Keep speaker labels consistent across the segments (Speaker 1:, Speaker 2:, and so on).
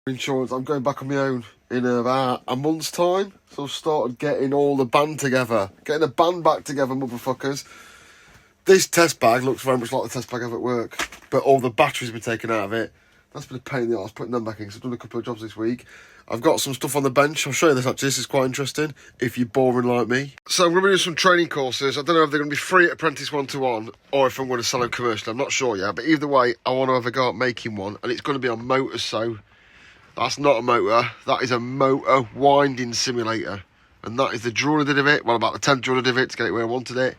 Speaker 1: Insurance. I'm going back on my own in about a month's time, so I've started getting all the band together, getting a band back together, motherfuckers. This test bag looks very much like the test bag I have at work, but all the batteries have been taken out of it. That's been a pain in the arse putting them back in, because I've done a couple of jobs this week. I've got some stuff on the bench. I'll show you this actually. This is quite interesting if you're boring like me. So I'm going to do some training courses. I don't know if they're going to be free at Apprentice 1-to-1 or if I'm going to sell them commercially. I'm not sure yet, but either way, I want to have a go at making one, and it's going to be on motors. So that's not a motor, that is a motor winding simulator. And that is the drawing of it, well, about the 10th drawing of it to get it where I wanted it.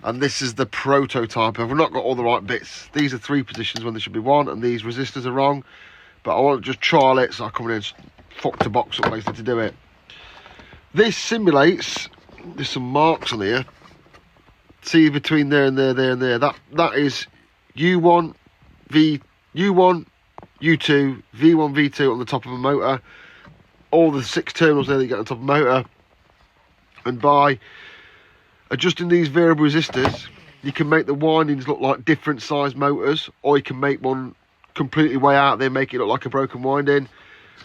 Speaker 1: And this is the prototype. I've not got all the right bits. These are 3 positions when there should be 1, and these resistors are wrong. But I want to just trial it, so I come in and fuck the box up basically to do it. This simulates, there's some marks on here. See between there and there, there and there. That is U1, U1, U2, V1, V2 on the top of a motor. All the 6 terminals there that you get on top of a motor. And by adjusting these variable resistors, you can make the windings look like different size motors, or you can make one completely way out there, make it look like a broken winding.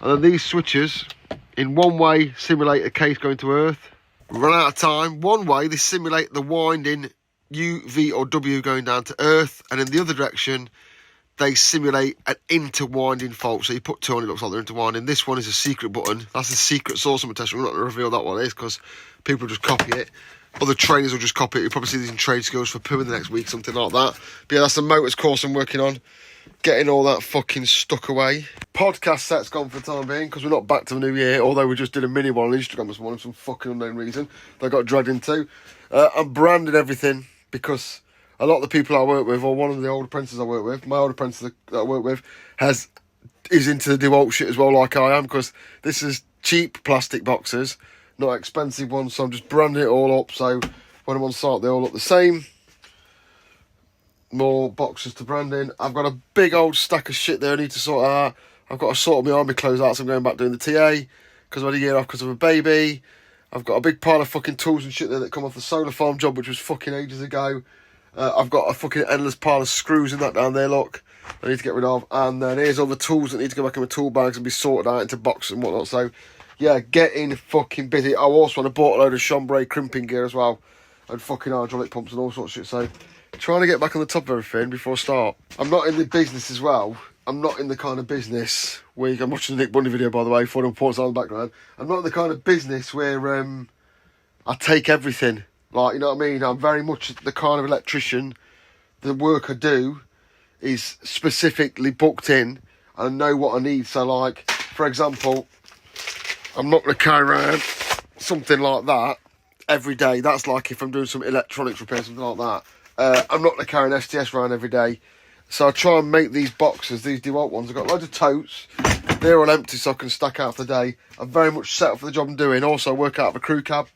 Speaker 1: And then these switches, in one way, simulate a case going to earth. Run out of time. One way, they simulate the winding U, V or W going down to earth, and in the other direction, they simulate an interwinding fault. So you put 2 on, it looks like they're interwinding. This one is a secret button. That's a secret source I'm testing. We're not going to reveal that one is, because people just copy it. Other trainers will just copy it. You'll probably see these in trade skills for poo in the next week, something like that. But yeah, that's the motors course I'm working on. Getting all that fucking stuck away. Podcast set's gone for the time being, because we're not back to the new year, although we just did a mini one on Instagram this morning for some fucking unknown reason. They got dragged into. I'm branding everything, because a lot of the people I work with, or one of the old apprentices I work with, my old apprentice that I work with, is into the DeWalt shit as well, like I am, because this is cheap plastic boxes, not expensive ones, so I'm just branding it all up, so when I'm on site, they all look the same. More boxes to branding. I've got a big old stack of shit there I need to sort out. I've got to sort my army clothes out, so I'm going back doing the TA, because I had a year off because of a baby. I've got a big pile of fucking tools and shit there that come off the solar farm job, which was fucking ages ago. I've got a fucking endless pile of screws in that down there, look. I need to get rid of. And then here's all the tools that need to go back in my tool bags and be sorted out into boxes and whatnot. So, yeah, getting fucking busy. I also want to bought a load of chambray crimping gear as well. And fucking hydraulic pumps and all sorts of shit. So, trying to get back on the top of everything before I start. I'm not in the business as well. I'm not in the kind of business where... I'm watching the Nick Bundy video, by the way, for the reports on the background. I'm not in the kind of business where I take everything. Like, you know what I mean? I'm very much the kind of electrician. The work I do is specifically booked in, and I know what I need. So, like, for example, I'm not going to carry around something like that every day. That's like if I'm doing some electronics repair, something like that. I'm not going to carry an STS around every day. So I try and make these boxes, these DeWalt ones. I've got loads of totes. They're all empty, so I can stack out for the day. I'm very much set up for the job I'm doing. Also, I work out of a crew cab,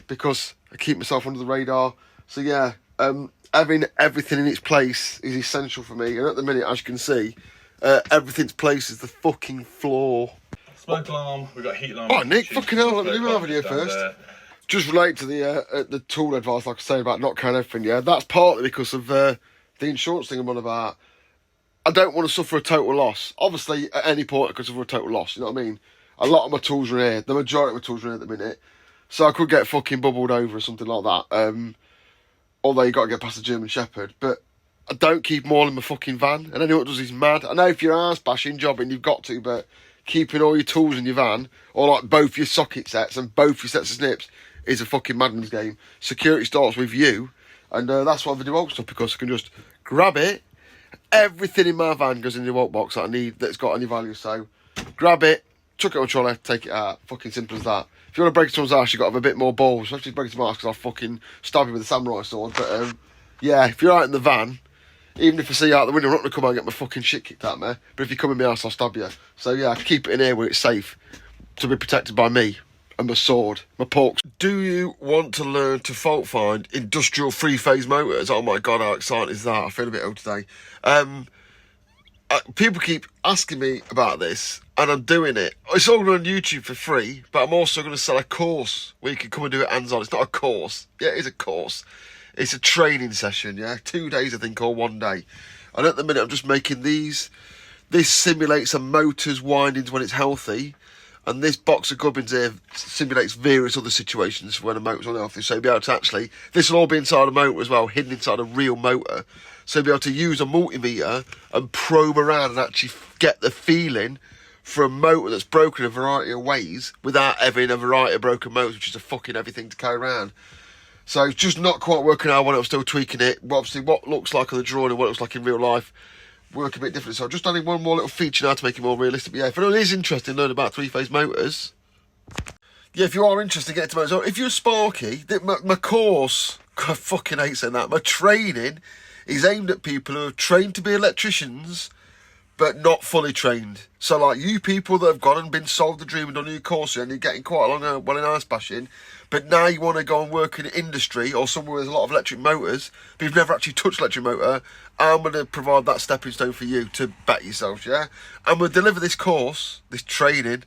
Speaker 1: because I keep myself under the radar. So yeah, having everything in its place is essential for me. And at the minute, as you can see, everything's place is the fucking floor.
Speaker 2: Smoke alarm, we've got heat alarm.
Speaker 1: Oh, Nick, fucking hell, let me do my video first. Just relate to the tool advice, like I say, about not carrying everything, yeah. That's partly because of the insurance thing I'm on about. I don't want to suffer a total loss. Obviously, at any point, I could suffer a total loss, you know what I mean? A lot of my tools are here. The majority of my tools are here at the minute. So I could get fucking bubbled over or something like that. Although you got to get past the German Shepherd. But I don't keep them all in my fucking van. And anyone who does is mad. I know if you're arse bashing jobbing, you've got to. But keeping all your tools in your van, or like both your socket sets and both your sets of snips, is a fucking madman's game. Security starts with you. And that's why I do DeWalt stuff, because I can just grab it. Everything in my van goes in the DeWalt box that I need that's got any value. So grab it, chuck it on a trolley, take it out. Fucking simple as that. If you want to break someone's ass, you've got to have a bit more balls. Especially breaking someone's ass, because I'll fucking stab you with a samurai sword. But yeah, if you're out in the van, even if I see you out the window, I'm not going to come out and get my fucking shit kicked out, man. But if you come in my house, I'll stab you. So yeah, keep it in here where it's safe to be protected by me and my sword, my porks. Do you want to learn to fault find industrial three-phase motors? Oh my God, how exciting is that? I feel a bit old today. People keep asking me about this, and I'm doing it. It's all on YouTube for free, but I'm also going to sell a course where you can come and do it hands-on. It's not a course. Yeah, it is a course. It's a training session, yeah? 2 days, I think, or 1 day. And at the minute, I'm just making these This simulates a motor's windings when it's healthy, and this box of gubbins here simulates various other situations when a motor's unhealthy. So you'll be able to actually, this will all be inside a motor as well, hidden inside a real motor. So you'll be able to use a multimeter and probe around and actually get the feeling for a motor that's broken in a variety of ways without having a variety of broken motors, which is a fucking heavy thing to carry around. So it's just not quite working out. I am still tweaking it. Well, obviously, what looks like on the drawing and what it looks like in real life work a bit different. So I've just added one more little feature now to make it more realistic. But yeah, if anyone is interested in learning about three-phase motors, yeah, if you are interested in getting to motors, if you're a Sparky, my course, I fucking hate saying that, my training is aimed at people who are trained to be electricians, but not fully trained. So like you people that have gone and been sold the dream and done your course and you're getting quite along well in ice bashing, but now you want to go and work in industry or somewhere with a lot of electric motors, but you've never actually touched electric motor, I'm going to provide that stepping stone for you to bet yourselves, yeah? And we'll deliver this course, this training,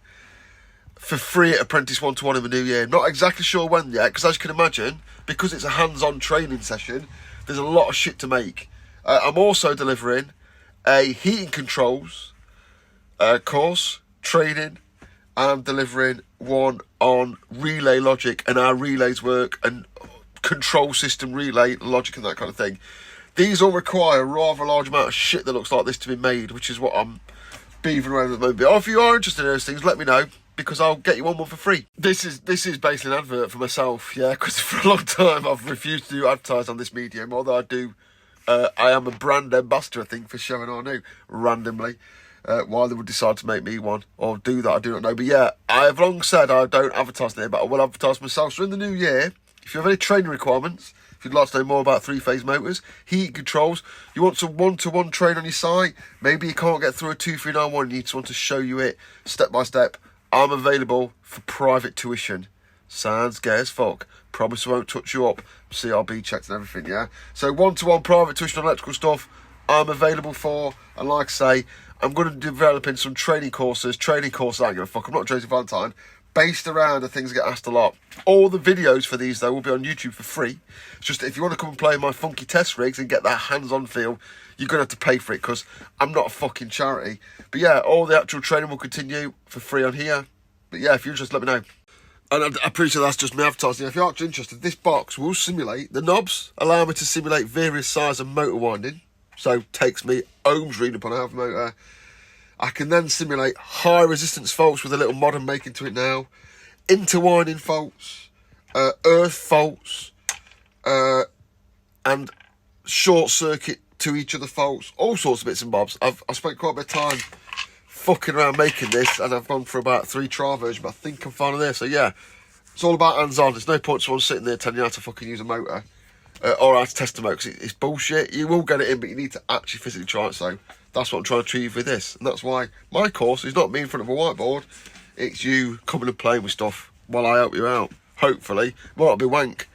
Speaker 1: for free at Apprentice 1-to-1 in the new year. Not exactly sure when yet, because as you can imagine, because it's a hands-on training session, there's a lot of shit to make. I'm also delivering a heating controls course, training, and I'm delivering one on relay logic and how relays work and control system relay logic and that kind of thing. These all require a rather large amount of shit that looks like this to be made, which is what I'm beavering around at the moment. But if you are interested in those things, let me know, because I'll get you one more for free. This is basically an advert for myself, yeah, because for a long time I've refused to advertise on this medium, although I do. I am a brand ambassador, I think, for Show and I Know, randomly. Why they would decide to make me one or do that, I do not know. But yeah, I have long said I don't advertise there, but I will advertise myself. So in the new year, if you have any training requirements, if you'd like to know more about three-phase motors, heating controls, you want some one-to-one train on your site, maybe you can't get through a 2391, you need someone to show you it step by step, I'm available for private tuition. Sounds gay as fuck. Promise I won't touch you up. CRB checks and everything, yeah? So one-to-one private tuition on electrical stuff, I'm available for. And like I say, I'm going to be developing some training courses. I ain't gonna fuck. I'm not Josie Valentine. Based around the things I get asked a lot. All the videos for these, though, will be on YouTube for free. It's just if you want to come and play my funky test rigs and get that hands-on feel, you're going to have to pay for it because I'm not a fucking charity. But yeah, all the actual training will continue for free on here. But yeah, if you're interested, let me know. And I'm pretty sure that's just me advertising. If you're actually interested, this box will simulate, the knobs allow me to simulate various sizes of motor winding. So takes me ohms reading upon a half motor. I can then simulate high resistance faults with a little mod I'm making to it now. Interwinding faults, earth faults, and short circuit to each of the faults. All sorts of bits and bobs. I've spent quite a bit of time fucking around making this, and I've gone for about 3 trial versions, but I think I'm fine on this. So yeah, it's all about hands-on. There's no point someone sitting there telling you how to fucking use a motor or how to test a motor, because it's bullshit. You will get it in, but you need to actually physically try it. So that's what I'm trying to achieve with this, and that's why my course is not me in front of a whiteboard. It's you coming and playing with stuff while I help you out. Hopefully, well, it'll be wank.